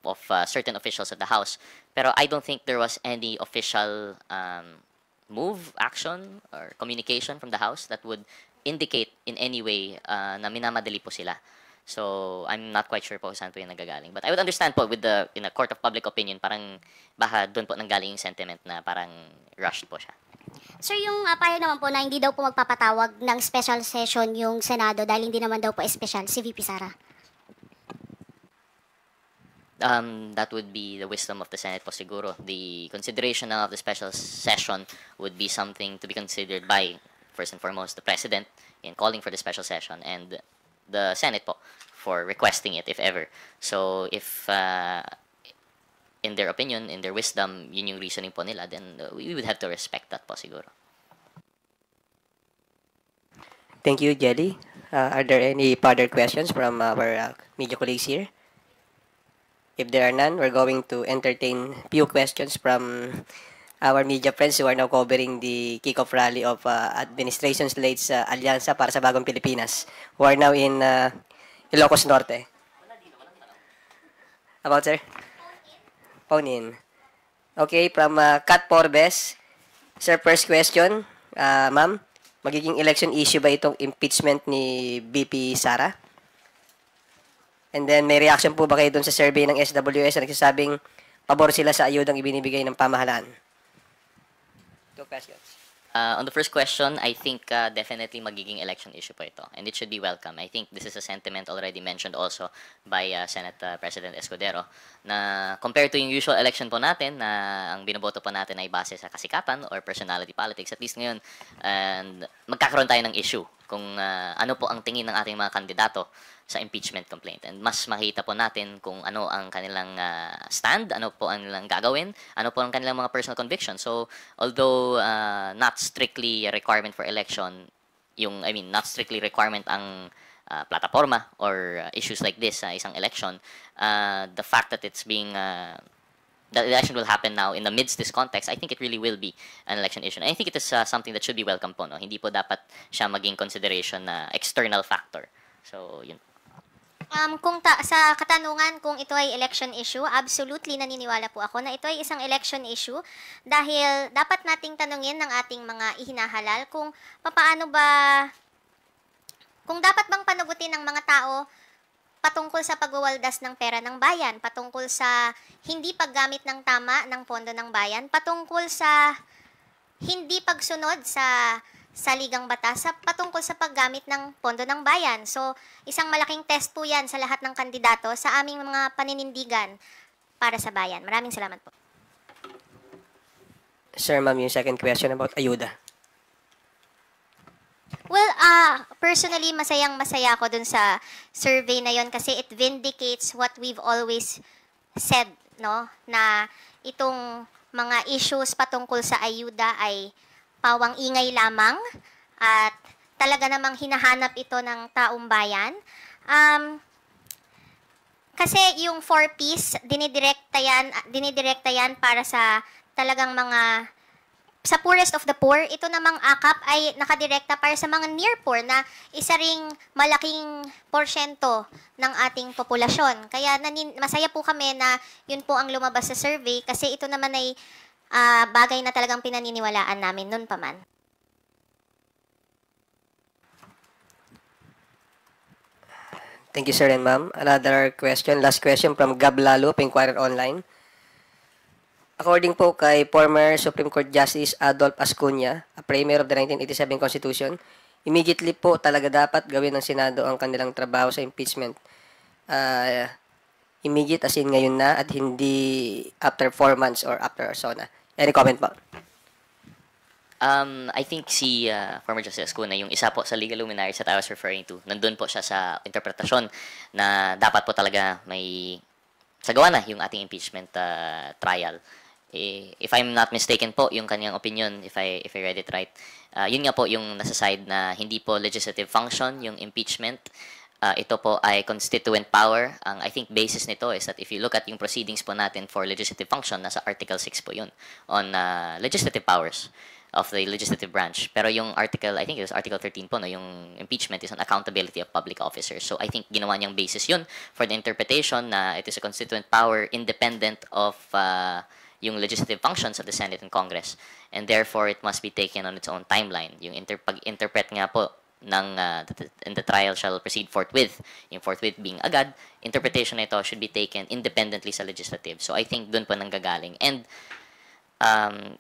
of certain officials of the House. Pero I don't think there was any official move, action, or communication from the House that would indicate in any way na minamadali po sila. So, I'm not quite sure po saan po yung nagagaling. But I would understand po with in a court of public opinion, parang baka doon po nanggaling yung sentiment na parang rushed po siya. Sir, yung payag naman po na hindi daw po magpapatawag ng special session yung Senado dahil hindi naman daw po special si VP Sara. That would be the wisdom of the Senate po siguro. The consideration of the special session would be something to be considered by, first and foremost, the President in calling for the special session and the Senate po for requesting it if ever. So if in their opinion, in their wisdom, yun yung reasoning po nila, then we would have to respect that po siguro. Thank you, Jelly. Are there any further questions from our media colleagues here? If there are none, we're going to entertain few questions from our media friends who are now covering the kick-off rally of Administration Slate's Alyansa para sa Bagong Pilipinas, who are now in Ilocos Norte. About, sir? phone in. Okay, from Kat Porbes. Sir, first question. Ma'am, magiging election issue ba itong impeachment ni VP Sara? And then, may reaction po ba kayo dun sa survey ng SWS na nagsasabing pabor sila sa ayudang ibinibigay ng pamahalaan? 2 questions. On the first question, I think definitely magiging election issue po ito. And it should be welcome. I think this is a sentiment already mentioned also by Senate President Escudero na compared to yung usual election po natin na ang binoboto po natin ay base sa kasikatan or personality politics, at least ngayon and magkakaroon tayo ng issue kung ano po ang tingin ng ating mga kandidato sa impeachment complaint. And mas makita po natin kung ano ang kanilang stand, ano po ang kanilang gagawin, ano po ang kanilang mga personal convictions. So, although not strictly a requirement for election, not strictly requirement ang plataforma or issues like this sa isang election, the fact that it's being the election will happen now in the midst this context, I think it really will be an election issue. And I think it is something that should be welcome po. No? Hindi po dapat siya maging consideration na external factor. So, yun. Sa katanungan kung ito ay election issue, absolutely naniniwala po ako na ito ay isang election issue dahil dapat nating tanungin ng ating mga ihinahalal kung dapat bang panagutin ng mga tao patungkol sa pagwawaldas ng pera ng bayan, patungkol sa hindi paggamit ng tama ng pondo ng bayan, patungkol sa hindi pagsunod sa saligang batas patungkol sa paggamit ng pondo ng bayan. So, isang malaking test po yan sa lahat ng kandidato sa aming mga paninindigan para sa bayan. Maraming salamat po. Sir, ma'am, yung second question about ayuda. Well, personally, masayang-masaya ako dun sa survey na yon kasi it vindicates what we've always said, no? Na itong mga issues patungkol sa ayuda ay pawang ingay lamang at talaga namang hinahanap ito ng taong bayan. Kasi yung 4Ps, dinidirekta yan para sa talagang mga sa poorest of the poor. Ito namang AKAP ay nakadirekta para sa mga near poor na isa ring malaking porsyento ng ating populasyon. Kaya masaya po kami na yun po ang lumabas sa survey kasi ito naman ay bagay na talagang pinaniniwalaan namin noon pa man. Thank you, sir and ma'am. Another question, last question from Gab Lalo, Inquirer Online. According po kay former Supreme Court Justice Adolf Ascuna, a premier of the 1987 Constitution, immediately po talaga dapat gawin ng Senado ang kanilang trabaho sa impeachment. Immediate as in ngayon na at hindi after 4 months or after SONA. Any comment po? I think si former Justice Ascuna, yung isa po sa legal luminaries that I was referring to, nandun po siya sa interpretasyon na dapat po talaga may sagawa na yung ating impeachment trial. If I'm not mistaken po, yung kanyang opinion, if I read it right, yun nga po yung nasa side na hindi po legislative function yung impeachment. Ito po ay constituent power. Ang I think basis nito is that if you look at yung proceedings po natin for legislative function, nasa Article 6 po yun on legislative powers of the legislative branch. Pero yung article, I think it was Article 13 po, no, yung impeachment is on accountability of public officers. So I think ginawa niyang basis yun for the interpretation na it is a constituent power independent of yung legislative functions of the Senate and Congress. And therefore, it must be taken on its own timeline. Yung pag-interpret nga po ng and the trial shall proceed forthwith. Yung forthwith being agad, interpretation na ito should be taken independently sa legislative. So I think dun po nanggagaling. And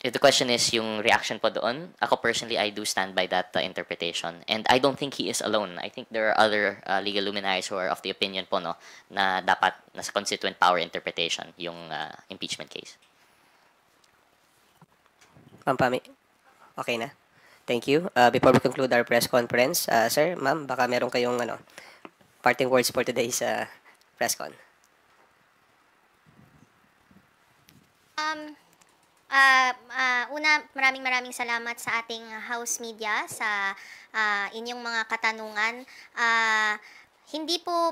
if the question is yung reaction po doon, ako personally, I do stand by that interpretation. And I don't think he is alone. I think there are other legal luminaries who are of the opinion po, no, na dapat nasa constituent power interpretation yung impeachment case. Pampami. Okay na. Thank you. Before we conclude our press conference, sir, ma'am, baka meron kayong parting words for today's press con. Una, maraming salamat sa ating house media sa inyong mga katanungan. Hindi po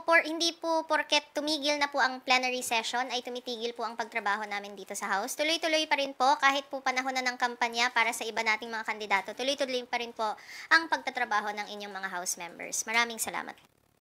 porket tumigil na po ang plenary session ay tumitigil po ang pagtrabaho namin dito sa House. Tuloy-tuloy pa rin po kahit po panahon na ng kampanya para sa iba nating mga kandidato. Tuloy-tuloy pa rin po ang pagtatrabaho ng inyong mga House members. Maraming salamat.